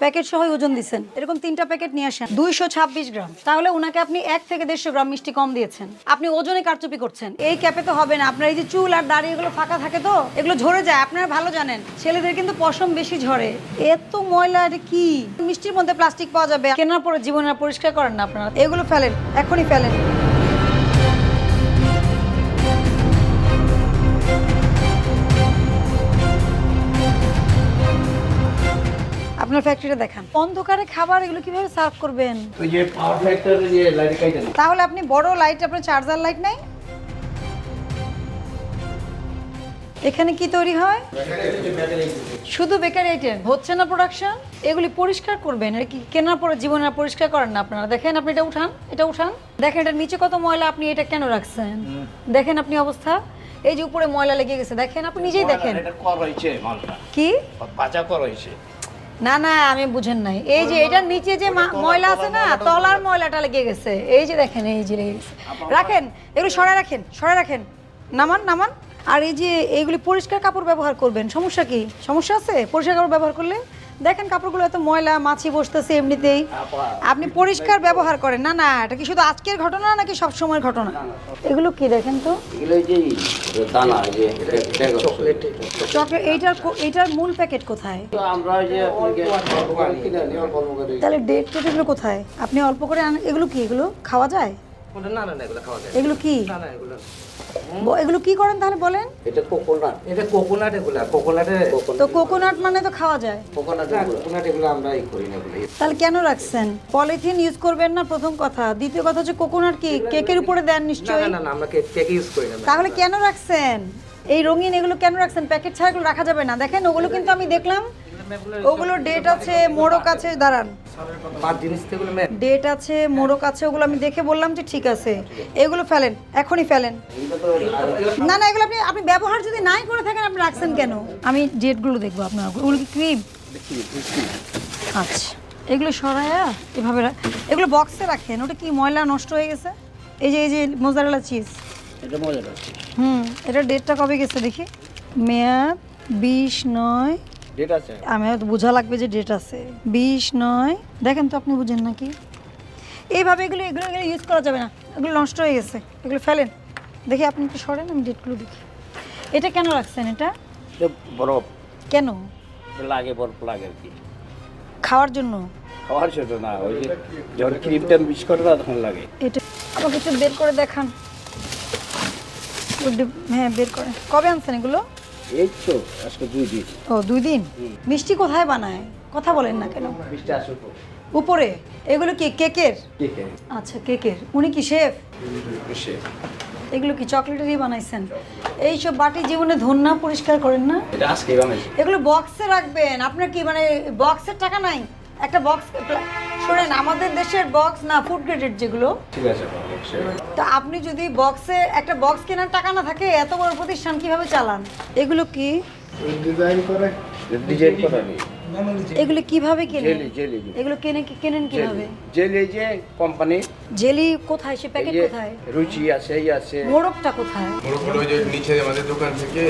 Packet সহ ওজন দিচ্ছেন, এরকম 3টা প্যাকেট নিয়ে আসেন 226 গ্রাম, তাহলে ওনাকে আপনি 1 থেকে 150 গ্রাম মিষ্টি কম দিয়েছেন। আপনি ওজনে কারচুপি করছেন। এই ক্যাপে তো হবে না। আপনার এই যে চুল আর দাড়ি এগুলো ফাঁকা থাকে তো এগুলো ঝরে যায়, আপনারা ভালো জানেন। ছেলেদের কিন্তু পশম বেশি ঝরে। এত ময়লা, এটা কি? মিষ্টির মধ্যে প্লাস্টিক পাওয়া যাবে, কেনার পরে জীবনে পরিষ্কার করেন না আপনারা। এগুলো ফেলেন, এখনই ফেলেন। আপনার ফ্যাক্টরিটা দেখান। অন্ধকারে খাবার এগুলো কিভাবে সার্ভ করবেন? ওই যে পাওয়ার ফ্যাক্টরি যে লাইট কাইটেন। তাহলে আপনি বড় লাইট, আপনার চার্জার লাইট নাই? এখানে কি তৈরি হয়? শুধু বেকারি আইটেম হচ্ছে না প্রোডাকশন। এগুলি পরিষ্কার করবেন। এটা কি কেনার পরে জীবনে পরিষ্কার করেন না আপনারা? দেখেন আপনি এটা উঠান, এটা উঠান, দেখেন এটার নিচে কত ময়লা। আপনি এটা কেন রাখছেন? দেখেন আপনি অবস্থা, এই যে উপরে ময়লা লেগে গেছে, দেখেন আপনি নিজেই দেখেন। এটা কর হইছে মালটা, কি বাজা কর হইছে। না না, আমি বুঝেন নাই। এই যে এটার নিচে যে ময়লা আছে না, তলার ময়লাটা লেগে গেছে। এই যে দেখেন, এই যে লেগে গেছে। রাখেন, এগুলো সরাই রাখেন, সরাই রাখেন, নামান নামান। আর এই যে এইগুলি পরিষ্কার কাপড় ব্যবহার করবেন। সমস্যা কি? সমস্যা আছে পরিষ্কার কাপড় ব্যবহার করলে? দেখেন কাপড়গুলো এত ময়লা, মাছি বসতেছে এমনিতেই। আপনি পরিষ্কার ব্যবহার করেন। না না, এটা কি শুধু আজকের ঘটনা নাকি সব সময়ের ঘটনা? এগুলো কি দেখেন তো? এগুলো যে দানা, যে চকলেট। চকলেট। এইটার মূল প্যাকেট কোথায়? আমরা যে তাহলে ডেট এগুলো কোথায়? আপনি অল্প করে এগুলো কি? এগুলো খাওয়া যায়? না না না, এগুলো খাওয়া যায়। এগুলো কি? না না, এগুলো এগুলো কি করেন তাহলে বলেন? এটা কোকোনাট। এটা কোকোনাট। এগুলো কোকোনাটে। তো কোকোনাট মানে তো খাওয়া যায়। কোকোনাট এগুলো আমরা করি না এগুলো। তাহলে কেন রাখছেন? পলিথিন ইউজ করবেন না, প্রথম কথা। দ্বিতীয় কথা হচ্ছে কোকোনাট কি কেকের উপরে দেন নিশ্চয়ই? না না, আমরা কেক ইউজ করি না। তাহলে কেন রাখছেন এই রঙিন? এগুলো কেন রাখছেন? প্যাকেট ছাড়া এগুলো রাখা যাবে না। দেখেন ওগুলো কিন্তু আমি দেখলাম, ওগুলো ডেট আছে, মোড়ক আছে। দাঁড়ান, ডেট আছে, মোড়ক আছে, ওগুলো আমি দেখে বললাম যে ঠিক আছে। এগুলো ফেলেন, এখনই ফেলেন। না না, এগুলো আপনি ব্যবহার যদি নাই করে থাকেন, আপনি রাখছেন কেন? আমি ডেটগুলো দেখবো আপনার। ওগুলো কি ক্রিম? আচ্ছা, এগুলো সরায়া এভাবে এগুলো বক্সে রাখেন। ওটা কি ময়লা নষ্ট হয়ে গেছে? এই যে মোজারেলা চিজ, এটা মজাদার। এটা ডেটটা কবে গেছে দেখি। মেয়াদ 20/9। ডেট আছে? আমি তো বোঝা লাগবে যে ডেট আছে 20/9। দেখেন তো, আপনি বুঝেন নাকি? এইভাবে এগুলো ইউজ করা যাবে না, এগুলো নষ্ট হয়ে গেছে, এগুলো ফেলেন। দেখি আপনি একটু সরেন, আমি ডেটগুলো দেখি। এটা কেন রাখছেন? এটা বরফ কেন লাগে? বরফ লাগে আর কি, খাওয়ার জন্য? খাওয়ার জন্য না, ওই যে যখন ক্রিমটা মিক্স করে না তখন লাগে। এটা আমাকে একটু বের করে দেখান। হ্যাঁ, বের করেন। কবে আনছেন এগুলো? এই তো আজকে 2 দিন। ও, 2 দিন। মিষ্টি কোথায় বানায়? কথা বলেন না কেন? মিষ্টি আসো উপরে। এগুলো কি কেকের? কেকে। আচ্ছা, কেকের। উনি কি শেফ? শেফ। এগুলো কি চকলেটেরই বানাইছেন? এইসব বাটি জীবনে ধন্যা পরিষ্কার করেন না? এটা আজকে বানাইছি। এগুলো বক্সে রাখবেন। আপনার কি মানে বক্সের টাকা নাই? একটা বক্স শুনেন, আমাদের দেশের বক্স না, ফুড গ্রেডের যেগুলো। ঠিক আছে। তো আপনি যদি একটা বক্স কেনার টাকা না থাকে, এত বড় প্রতিষ্ঠান কিভাবে চালান? এগুলো কি ডিজাইন করে নেই। এগুলো কিভাবে কেনেন? জেলি। এগুলো কেনেন কিভাবে? জেলি যে কোম্পানি। জেলি কোথায়? সে প্যাকেট কোথায়? রুচি আছে, এই আছে। মোড়কটা কোথায়? মোড়কগুলো ওই যে নিচে আমাদের দোকান থেকে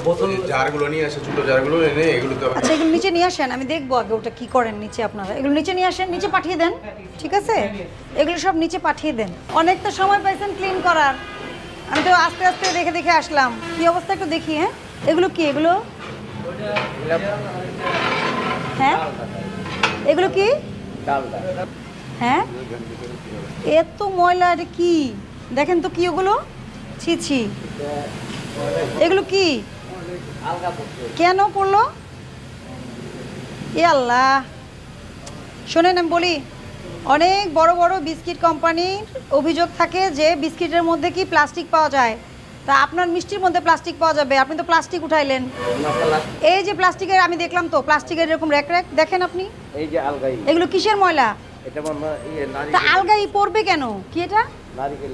বোতল জারগুলো নিয়ে আসে, ছোট জারগুলো এনে এগুলো তো। আচ্ছা, এগুলো নিচে নিয়ে আসেন, আমি দেখবো আগে ওটা কি করেন নিচে আপনারা। এগুলো নিচে নিয়ে আসেন, নিচে পাঠিয়ে দেন, ঠিক আছে? এগুলো সব নিচে পাঠিয়ে দেন। অনেক তো সময় পাইছেন ক্লিন করার। আমি তো আস্তে আস্তে দেখে আসলাম কি অবস্থা, একটু দেখি। হ্যাঁ, এগুলো কি? এগুলো হ্যাঁ, এগুলো কি? হ্যাঁ, এত ময়লা, এটা কি? দেখেন তো কি ওগুলো? ছি, এগুলো কি? কেন পড়লো? এ আল্লাহ। শোনেন, আমি বলি, অনেক বড় বড় বিস্কিট কোম্পানির অভিযোগ থাকে যে বিস্কিটের মধ্যে কি প্লাস্টিক পাওয়া যায়। তা আপনার মিষ্টির মধ্যে প্লাস্টিক পাওয়া যাবে? আপনি তো প্লাস্টিক উঠাইলেন। এই যে প্লাস্টিকের, আমি দেখলাম তো প্লাস্টিকের এরকম র্যাক দেখেন আপনি। এই যে আলগাই। এগুলো কিসের ময়লা? এটা নারী। তা আলগাই পড়বে কেন? কি এটা? নারকেল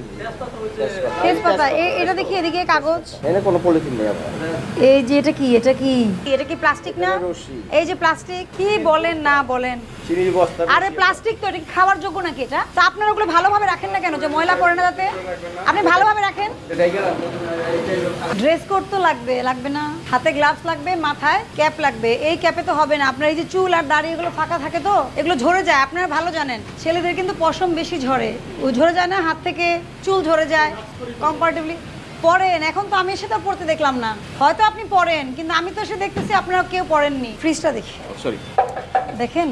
তেজপাতা। এটা দেখি, এদিকে কাগজ। এখানে কোনো পলিথিন নেই আপনার। এই যে এটা কি? এটা কি প্লাস্টিক না? এই যে প্লাস্টিক। কি বলেন না বলেন? চিনির বস্তা। আরে প্লাস্টিক তো, এটা খাওয়ার যোগ্য নাকি এটা? তা আপনারা ওগুলো ভালোভাবে রাখেন না কেন, যে ময়লা পড়ে না যাতে? আপনি ভালোভাবে রাখেন। ড্রেস কোড তো লাগবে না? হাতে গ্লাভস লাগবে, মাথায় ক্যাপ লাগবে। এই ক্যাপে তো হবে না, আপনার এই যে চুল আর দাড়ি এগুলো ফাঁকা থাকে তো এগুলো ঝরে যায়, আপনারা ভালো জানেন। ছেলেদের কিন্তু পশম বেশি ঝরে, ও ঝরে যায় না, হাত থেকে চুল ঝরে যায়। কমফর্টেবলি পরেন, এখন তো আমি এসে তো পড়তে দেখলাম না, হয়তো আপনি পরেন কিন্তু আমি তো এসে দেখতেছি আপনারা কেউ পরেননি। ফ্রিজটা দেখি, সরি দেখেন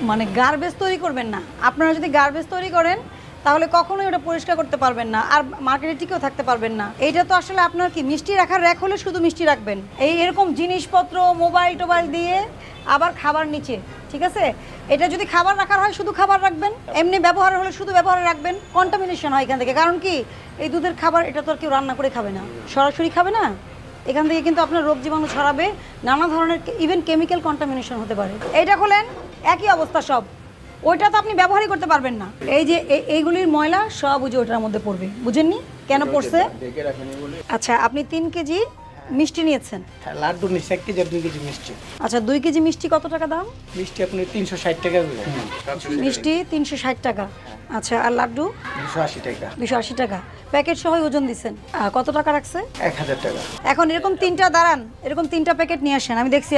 মানে গার্বেজ তৈরি করবেন না। আপনারা যদি গার্বেজ তৈরি করেন তাহলে কখনোই ওটা পরিষ্কার করতে পারবেন না, আর মার্কেটে টিকেও থাকতে পারবেন না। এইটা তো আসলে আপনার কি মিষ্টি রাখার র্যাক হলে শুধু মিষ্টি রাখবেন, এই এরকম জিনিসপত্র মোবাইল টোবাইল দিয়ে আবার খাবার নিচে, ঠিক আছে? এটা যদি খাবার রাখার হয় শুধু খাবার রাখবেন, এমনি ব্যবহার হলে শুধু ব্যবহারে রাখবেন, কন্টামিনেশন হয় এখান থেকে। কারণ কি এই দুধের খাবার এটা তো আর কেউ রান্না করে খাবে না, সরাসরি খাবে না, এখান থেকে কিন্তু আপনার রোগ জীবাণু ছড়াবে, নানা ধরনের ইভেন কেমিক্যাল কন্টামিনেশন হতে পারে। এইটা খোলেন, একই অবস্থা সব, ওইটা তো আপনি ব্যবহারই করতে পারবেন না। এই যে এইগুলির ময়লা সব বুঝে ওটার মধ্যে পড়বে, বুঝেননি কেন পড়ছে? আচ্ছা, আপনি 3 কেজি মিষ্টি নিয়েছেন? হ্যাঁ, লাড্ডু নিচ্ছি 1 কেজি আর 2 কেজি মিষ্টি। আচ্ছা, 2 কেজি মিষ্টি কত টাকা দাম? মিষ্টি আপনি 360 টাকা দিলেন। মিষ্টি 360 টাকা। আচ্ছা, আর লাড্ডু? 280 টাকা। 280 টাকা। প্যাকেট সহ ওজন দিচ্ছেন, কত টাকা রাখছে? 1000 টাকা। এখন এরকম 3টা দাঁড়ান, এরকম 3টা প্যাকেট নিয়ে আসেন, আমি দেখছি।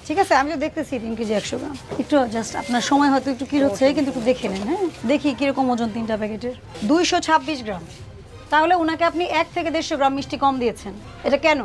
ঠিক আছে, আমি তো দেখতেছি 3 কেজি 100 গ্রাম। একটু জাস্ট আপনার সময় হয়তো একটু কি হচ্ছে, কিন্তু একটু দেখে নেন। হ্যাঁ, দেখি কিরকম ওজন 3টা প্যাকেটের। 226 গ্রাম। তাহলে ওনাকে আপনি 1 থেকে 150 গ্রাম মিষ্টি কম দিয়েছেন। এটা কেন?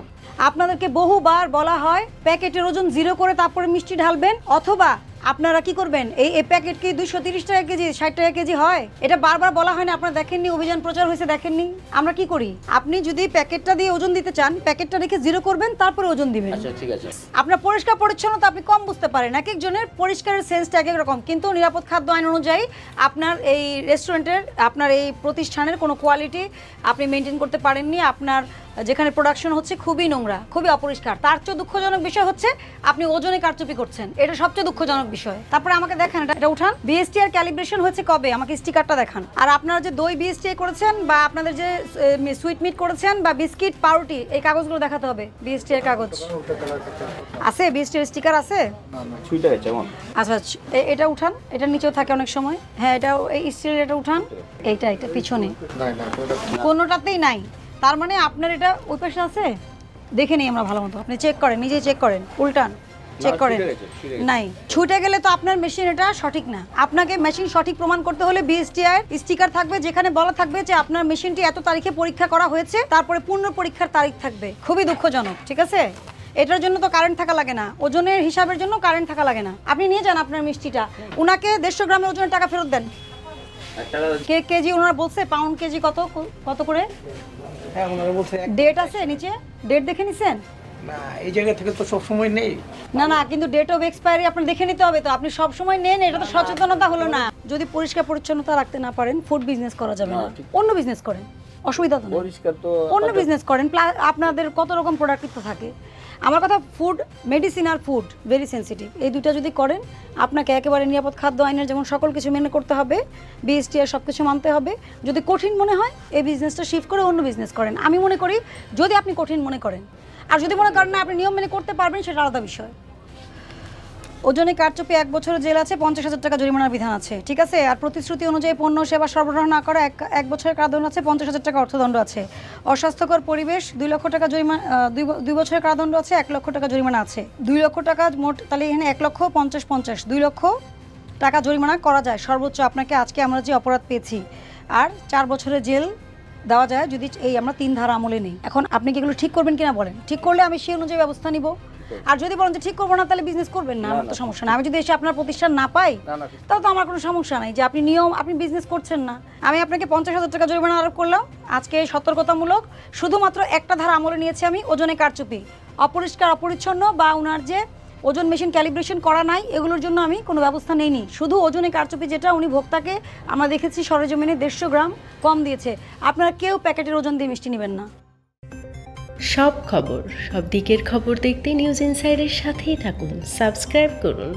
আপনাদেরকে বহুবার বলা হয় প্যাকেটের ওজন 0 করে তারপরে মিষ্টি ঢালবেন, অথবা আপনারা কি করবেন, এই প্যাকেট কি 230 টাকা কেজি 60 টাকা কেজি হয়? এটা বারবার বলা হয় না? আপনারা দেখেননি? অভিযান প্রচার হয়েছে, দেখেননি? আমরা কি করি, আপনি যদি প্যাকেটটা দিয়ে ওজন দিতে চান, প্যাকেটটা রেখে 0 করবেন, তারপরে ওজন দিবেন। আচ্ছা ঠিক আছে। আপনার পরিষ্কার পরিচ্ছন্নতা আপনি কম বুঝতে পারেন, এক একজনের পরিষ্কারের সেন্সটা এক এক রকম, কিন্তু নিরাপদ খাদ্য আইন অনুযায়ী আপনার এই রেস্টুরেন্টের, আপনার এই প্রতিষ্ঠানের কোনো কোয়ালিটি আপনি মেনটেন করতে পারেননি। আপনার যেখানে প্রোডাকশন হচ্ছে খুবই নোংরা, খুবই অপরিষ্কার। তার চেয়ে দুঃখজনক বিষয় হচ্ছে আপনি ওজনে কারচুপি করছেন, এটা সবচেয়ে দুঃখজনক বিষয়। তারপরে আমাকে দেখান, এটা উঠান। বিএসটি আর ক্যালিব্রেশন হয়েছে কবে? আমাকে স্টিকারটা দেখান। আর আপনারা যে দই বিএসটি করেছেন, বা আপনাদের যে সুইট মিট করেছেন, বা বিস্কিট পাউরুটি, এই কাগজগুলো দেখাতে হবে। বিএসটি এর কাগজ আছে? বিএসটি এর স্টিকার আছে? ছুঁইটা গেছে এমন। আচ্ছা, এটা উঠান, এটা নিচেও থাকে অনেক সময়। হ্যাঁ, এটাও এই স্টিলের, এটা উঠান। এটা পিছনে কোনোটাতেই নাই, তার মানে আপনার এটা ওই পাশে আছে, দেখে নিই আমরা ভালো মতো। আপনি চেক করেন, নিজেই চেক করেন, উল্টান, চেক করেন। নাই, ছুটে গেলে তো আপনার মেশিন এটা সঠিক না। আপনাকে মেশিন সঠিক প্রমাণ করতে হলে বিএসটিআই স্টিকার থাকবে, যেখানে বলা থাকবে যে আপনার মেশিনটি এত তারিখে পরীক্ষা করা হয়েছে, তারপরে পূর্ণ পরীক্ষার তারিখ থাকবে। খুবই দুঃখজনক, ঠিক আছে? এটার জন্য তো কারেন্ট থাকা লাগে না, ওজনের হিসাবের জন্য কারেন্ট থাকা লাগে না। আপনি নিয়ে যান আপনার মিষ্টিটা, ওনাকে 150 গ্রামের ওজনের টাকা ফেরত দেন। কেজি ওনারা বলছে, পাউন্ড কেজি কত কত করে? হ্যাঁ, ওনারা বলছে ডেট আছে নিচে, ডেট দেখে নিছেন? না, এই জায়গা থেকে তো সব সময় নেই। না, কিন্তু ডেট অফ এক্সপায়ারি আপনার দেখে নিতে হবে তো। আপনি সব সময় নেন, এটা তো সচেতনতা হলো না। যদি পরিষ্কার পরিচ্ছন্নতা রাখতে না পারেন, ফুড বিজনেস করা যাবে না। অন্য বিজনেস করেন, অসুবিধা তো না। পরিষ্কার তো অন্য বিজনেস করেন, আপনাদের কত রকম প্রোডাক্ট তো থাকে। আমার কথা, ফুড, মেডিসিন আর ফুড ভেরি সেন্সিটিভ, এই দুটো যদি করেন, আপনাকে একেবারে নিরাপদ খাদ্য আইনের যেমন সকল কিছু মেনে করতে হবে, বিএসটি আর সব কিছু মানতে হবে। যদি কঠিন মনে হয়, এই বিজনেসটা শিফট করে অন্য বিজনেস করেন। আমি মনে করি যদি আপনি কঠিন মনে করেন, আর যদি মনে করেন না আপনি নিয়ম মেনে করতে পারবেন, সেটা আলাদা বিষয়। ওজনে কারচুপি 1 বছরের জেল আছে, 50,000 টাকা জরিমানার বিধান আছে, ঠিক আছে? আর প্রতিশ্রুতি অনুযায়ী পণ্য সেবা সরবরাহ না করা 1 বছরের কারাদণ্ড আছে, 50,000 টাকা অর্থদণ্ড আছে। অস্বাস্থ্যকর পরিবেশ 2 লক্ষ টাকা জরিমানা, 2 বছরের কারাদণ্ড আছে, 1 লক্ষ টাকা জরিমানা আছে। 2 লক্ষ টাকা মোট, তাহলে এখানে 1 লক্ষ 50, 2 লক্ষ টাকা জরিমানা করা যায় সর্বোচ্চ আপনাকে, আজকে আমরা যে অপরাধ পেয়েছি। আর 4 বছরের জেল দেওয়া যায় যদি এই আমরা 3 ধারা আমলে নেই। এখন আপনি কি এগুলো ঠিক করবেন কিনা বলেন? ঠিক করলে আমি সেই অনুযায়ী ব্যবস্থা নিব। আর যদি বলেন যে ঠিক করবো না, তাহলে বিজনেস করবেন না, আমার তো সমস্যা না। আমি যদি এসে আপনার প্রতিষ্ঠান না পাই, তাহলে তো আমার কোনো সমস্যা নাই যে আপনি নিয়ম, আপনি বিজনেস করছেন না। আমি আপনাকে 50,000 টাকা জরিমানা আরোপ করলাম আজকে, সতর্কতামূলক। শুধুমাত্র একটা ধারা আমলে নিয়েছি আমি, ওজনে কারচুপি, অপরিষ্কার অপরিচ্ছন্ন, বা ওনার যে ওজন মেশিন ক্যালিব্রেশন করা নাই, এগুলোর জন্য আমি কোনো ব্যবস্থা নেইনি। শুধু ওজনে কারচুপি, যেটা উনি ভোক্তাকে আমরা দেখেছি সরেজমিনে 150 গ্রাম কম দিয়েছে। আপনারা কেউ প্যাকেটের ওজন দিয়ে মিষ্টি নেবেন না। সব খবর, সব দিকের খবর দেখতে নিউজ ইনসাইডের সাথেই থাকুন, সাবস্ক্রাইব করুন।